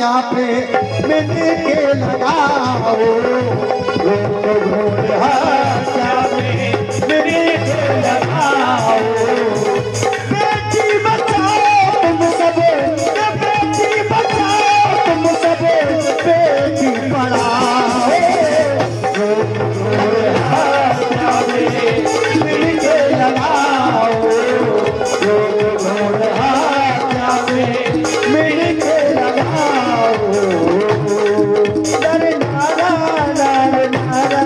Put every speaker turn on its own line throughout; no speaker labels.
क्या पे मिल के लगाओ, ढूंढ क्या पे मिल के लगाओ। बेटी बचाओ तुम सब, बेटी बचाओ तुम सब, बेटी पढ़ाओ, क्या पे मिल के लगाओ, ढूंढ क्या पे मिल के लगाओ। दर नारा दर नारा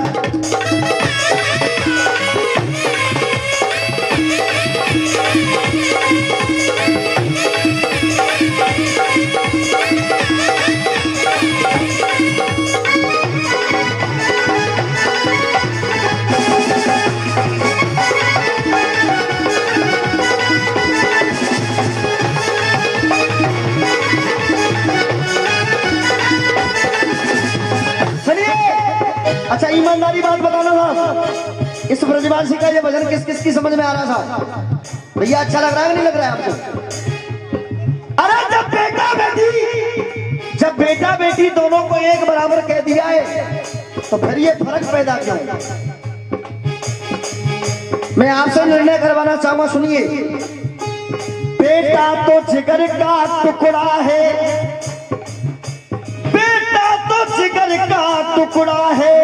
अच्छा ईमानदारी बात बताना था, इस ब्रजवासी का ये भजन किस किस की समझ में आ रहा था भैया? अच्छा लग रहा है नहीं लग रहा है आपको? अरे जब बेटा बेटी दोनों को एक बराबर कह दिया है तो फिर ये फर्क पैदा क्यों? मैं आपसे निर्णय करवाना चाहूंगा, सुनिए। बेटा तो जिगर का टुकड़ा है, जिगर का टुकड़ा है,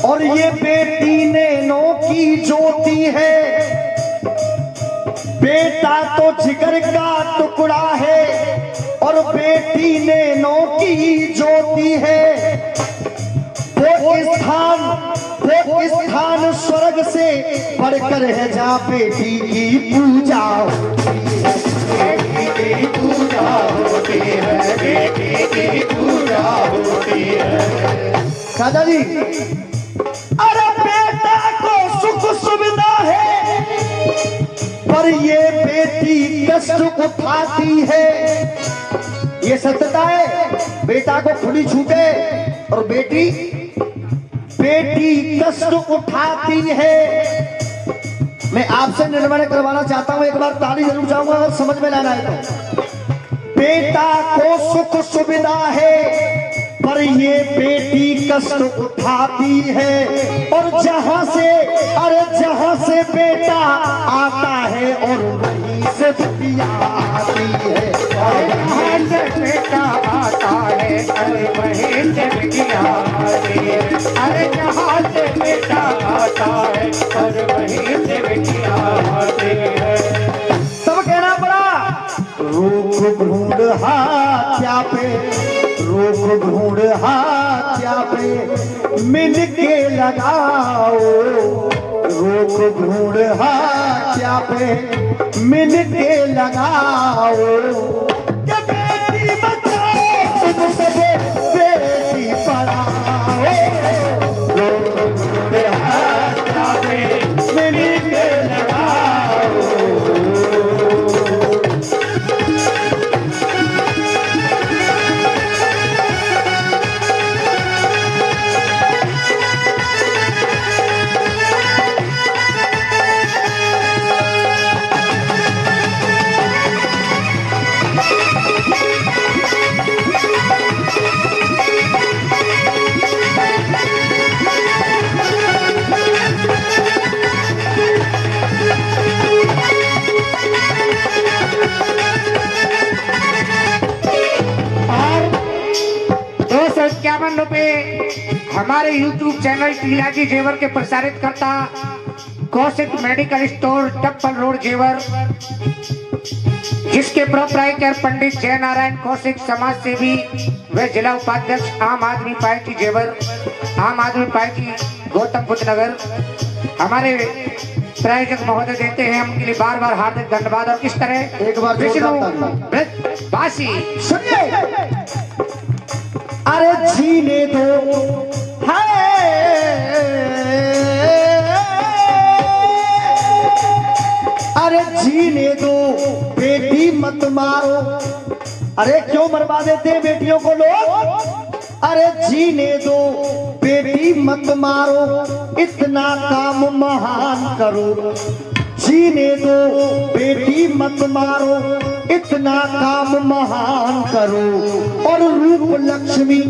और ये बेटी नैनों की ज्योति है। बेटा तो जिगर का टुकड़ा है और बेटी नैनों की ज्योति है। वो स्थान स्वर्ग से बढ़कर है जहाँ बेटी की पूजा होती है, बेटी की पूजा होती है, बेटी की पूजा होती है। राजा जी, अरे बेटा को सुख सुविधा है पर ये बेटी कष्ट उठाती है। ये सत्यता है, बेटा को खुली छूटे और बेटी कष्ट उठाती है। मैं आपसे निर्णय करवाना चाहता हूं, एक बार ताली जरूर चाहूंगा अगर समझ में लाना है तो। बेटा को सुख सुविधा है पर ये बेटी कष्ट उठाती है, और जहां से बेटा आता है और वहीं से बिटिया आती है, और जहां से बेटा आता है और वहीं से बिटिया आती है। अरे जहां से बेटा आता है और वहीं से बिटिया आती है। सब कहना पड़ा, रूप ढूंढ हाथ्या पे, रूप ढूंढ हाथ्या पे मिल के लगाओ, रूप ढूंढ हाथ्या पे मिल के लगाओ। ये बेटी बचाओ तुम सब, बेटी पढ़ाओ, रूप ढूंढ हाथ्या पे मिल के लगाओ।
₹51 हमारे YouTube चैनल टीलाजी जेवर के प्रसारित करता कौशिक मेडिकल स्टोर टप्पल रोड जेवर, जिसके प्रोप्राइटर पंडित जय नारायण कौशिक समाज सेवी व जिला उपाध्यक्ष आम आदमी पार्टी जेवर, आम आदमी पार्टी गौतम बुद्ध नगर हमारे प्रायोजक महोदय देते हैं। हम उनके लिए बार बार हार्दिक धन्यवाद। और किस तरह
एक बार
विष्णु बासी
सुनिए, अरे जीने दो अरे जीने दो, बेटी मत मारो। अरे क्यों मरवा देते हैं बेटियों को लोग? अरे जीने दो, बेटी मत मारो, इतना काम महान करो। जीने दो, बेटी मत मारो, इतना काम महान करो और रूप लक्ष्मी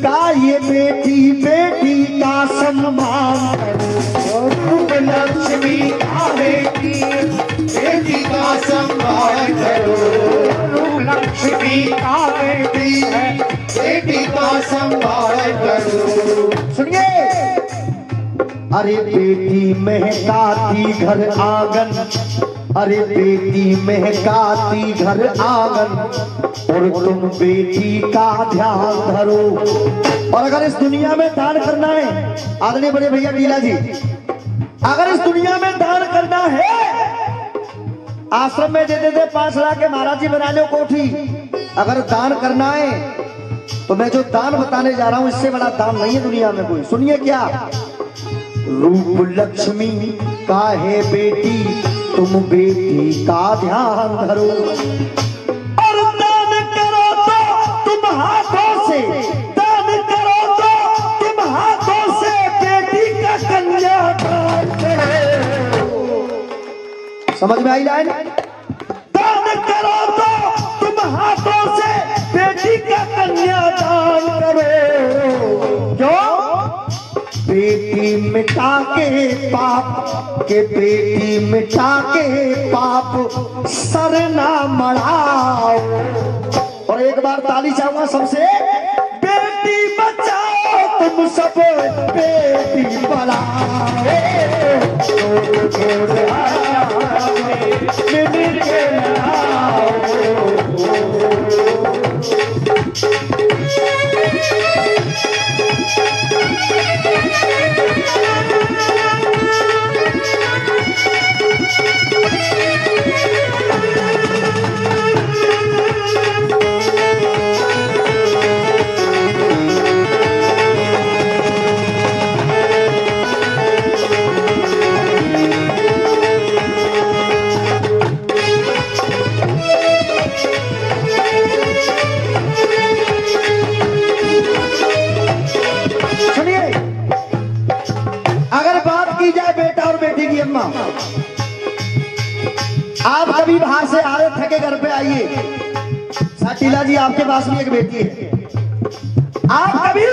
का ये बेटी बेटी का सम्मान करो।
रूप लक्ष्मी का बेटी बेटी का सम्मान करो। रूप लक्ष्मी का बेटी है बेटी का सम्मान करो।
सुनिए, अरे बेटी महकाती घर आंगन, अरे बेटी महकाती घर आंगन और तुम बेटी का ध्यान धरो। और अगर इस दुनिया में दान करना है, आदरणीय बड़े भैया लीला जी, अगर इस दुनिया में दान करना है, आश्रम में दे देते 5 लाख के महाराज जी बना लो कोठी। अगर दान करना है तो मैं जो दान बताने जा रहा हूं इससे बड़ा दान नहीं है दुनिया में कोई। सुनिए क्या, रूप लक्ष्मी का है बेटी, तुम बेटी का ध्यान धरो और दान करो तो तुम हाथों से, दान करो तो तुम हाथों से बेटी का कन्यादान करो। समझ में आई लाइन? दान करो तो तुम हाथों से बेटी का कन्यादान करो। क्यों? बेटी मिटा के पाप के, बेटी मिटा के पाप सर ना मढ़ाओ। और एक बार ताली चाहूंगा सबसे, बेटी बचाओ तुम सब बेटी बढ़ाओ। मिल के लड़ाओ। आप कभी बाहर से आ रहे थके घर पे आइए, साटीला जी आपके पास भी एक बेटी है। आप कभी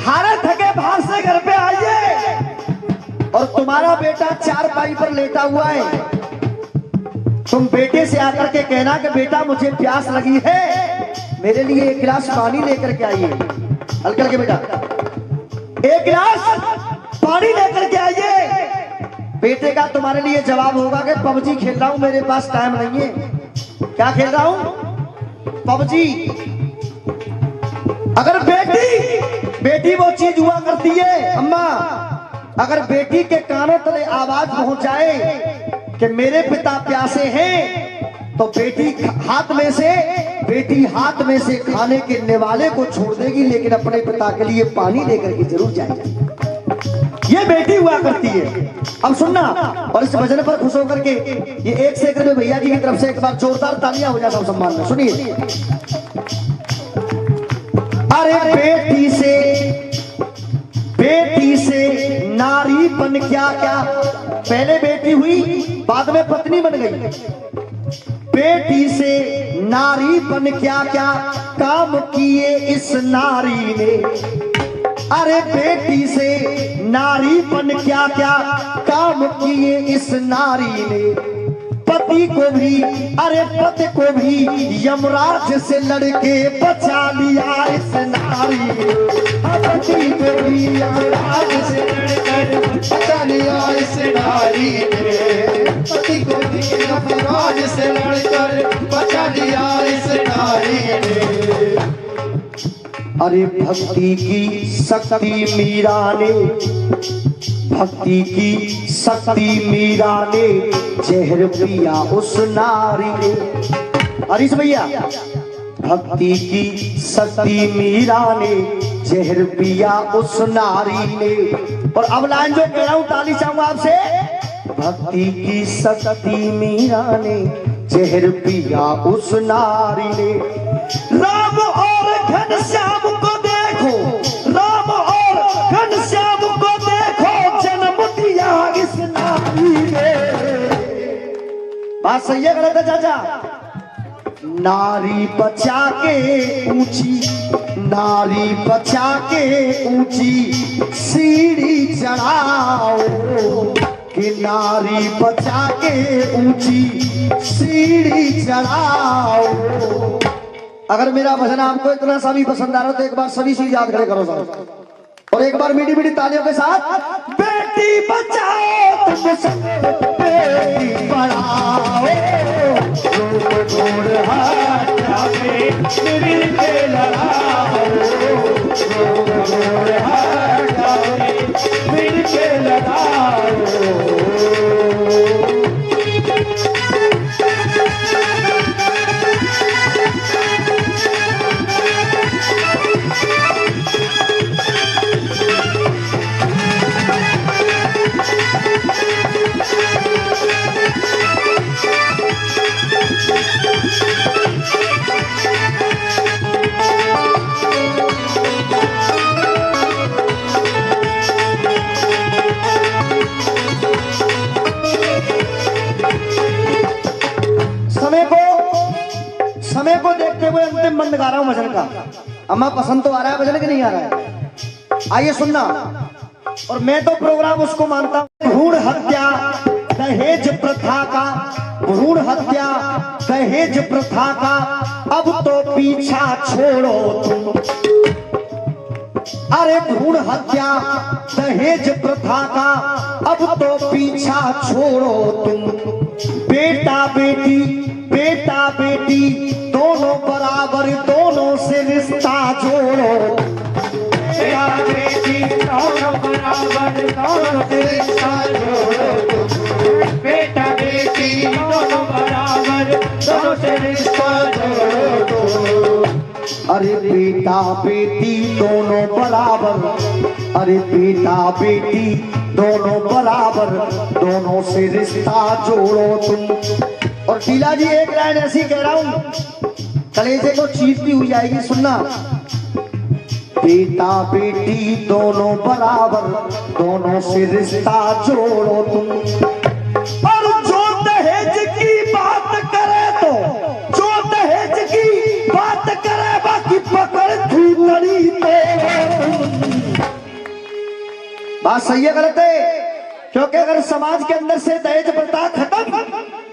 हारे थके बाहर से घर पे आइए और तुम्हारा बेटा चारपाई पर लेटा हुआ है, तुम बेटे से आकर के कहना कि बेटा मुझे प्यास लगी है, मेरे लिए 1 गिलास पानी लेकर के आइए। हल्का के बेटा 1 गिलास पानी लेकर के आइए। बेटे का तुम्हारे लिए जवाब होगा कि पबजी खेल रहा हूं, मेरे पास टाइम नहीं है। क्या खेल रहा हूं? पबजी। अगर बेटी वो चीज हुआ करती है अम्मा, अगर बेटी के कानों तले आवाज पहुंच जाए कि मेरे पिता प्यासे हैं, तो बेटी हाथ में से खाने के निवाले को छोड़ देगी, लेकिन अपने पिता के लिए पानी लेकर के जरूर जाएगी। ये बेटी हुआ करती है। अब सुनना, और इस भजन पर खुश होकर के ये 1 सेकंड में भैया जी की तरफ से एक बार जोरदार तालियां हो जाता हूं सम्मान में। सुनिए, अरे बेटी से नारी बन क्या क्या, पहले बेटी हुई बाद में पत्नी बन गई। बेटी से नारी बन क्या क्या काम किए इस नारी ने। अरे बेटी से नारी बन क्या क्या काम किए इस नारी ने। पति को भी यमराज से लड़के बचा लिया इस नारी ने। पति को भी यमराज से लड़कर बचा लिया इस नारी ने। पति को भी यमराज से लड़कर बचा लिया इस नारी ने। अरे भक्ति की शक्ति मीरा ने जहर पिया उस नारी ने। हरीश भैया, भक्ति की शक्ति मीरा ने जहर पिया उस नारी ने। और अब लाइन जो कह रहा हूं ताली चाहूंगा आपसे, भक्ति की शक्ति मीरा ने जहर पिया उस नारी ने। राम और घनश्याम को देखो, राम और घनश्याम को देखो, जन्म दिया इस नारी ने। बात सही है गलत है चाचा? नारी बचा के ऊंची, नारी बचा के ऊंची सीढ़ी चढ़ाओ, कि नारी बचा के ऊंची सीढ़ी चढ़ाओ। अगर मेरा भजन आपको इतना सा भी पसंद आ रहा तो एक बार सभी चीज याद खड़े करो सर, और एक बार मीठी मीठी तालियों के साथ, बेटी बचाओ तुम सब बेटी पढ़ाओ, गोड़ हाथ में मिल के लड़ाओ, गोड़ हाथ में मिल के लड़ाओ। समय को देखते हुए अंतिम बंद गा रहा हूं भजन का। अम्मा पसंद तो आ रहा है भजन कि नहीं आ रहा है? आइए सुनना। और मैं तो प्रोग्राम उसको मानता हूं, भ्रूण हत्या दहेज प्रथा का, भ्रूण हत्या दहेज प्रथा का अब तो पीछा छोड़ो तुम, अरे भ्रूण हत्या दहेज प्रथा का अब तो पीछा छोड़ो तुम, बेटा बेटी बेटा बेटी दोनों बराबर, दोनों से रिश्ता जोड़ो, बेटा बेटी दोनों बराबर, दोनों से रिश्ता जोड़ो, बेटा बेटी दोनों बराबर, दोनों से रिश्ता जोड़ो। अरे बेटा बेटी दोनों बराबर, अरे बेटा बेटी दोनों बराबर, दोनों से रिश्ता जोड़ो तुम। और शीला जी एक लाइन ऐसी कह रहा हूं, कलेजे को चीरती हुई जाएगी, सुनना। बेटा बेटी दोनों बराबर, दोनों से रिश्ता जोड़ो तुम। और जो दहेज की बात करे तो, जो दहेज की बात करे बाकी पकड़ धूलड़ी तो। बात सही है गलत है? क्योंकि अगर समाज के अंदर से दहेज प्रथा खत्म,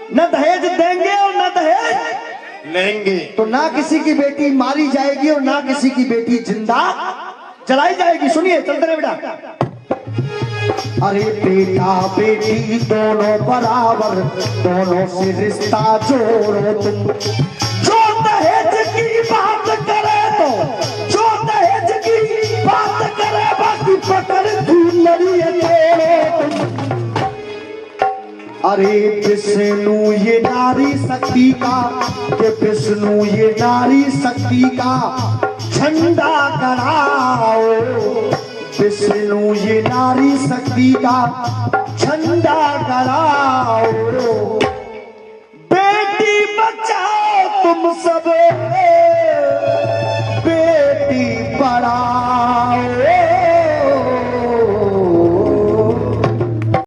न दहेज देंगे और न दहेज लेंगे, तो ना किसी की बेटी मारी जाएगी और ना किसी की बेटी जिंदा जलाई जाएगी। सुनिए, चलते रहे बेटा। अरे बेटा बेटी दोनों बराबर, दोनों से रिश्ता जोड़ो तुम। जो दहेज की बात करे तो, जो दहेज की बात करे बाकी पकड़ धूलड़ी तोड़ो तुम। अरे विष्णु ये नारी शक्ति का, कि विष्णु ये नारी शक्ति का झंडा गड़ाओ, विष्णु ये नारी शक्ति का झंडा गड़ाओ।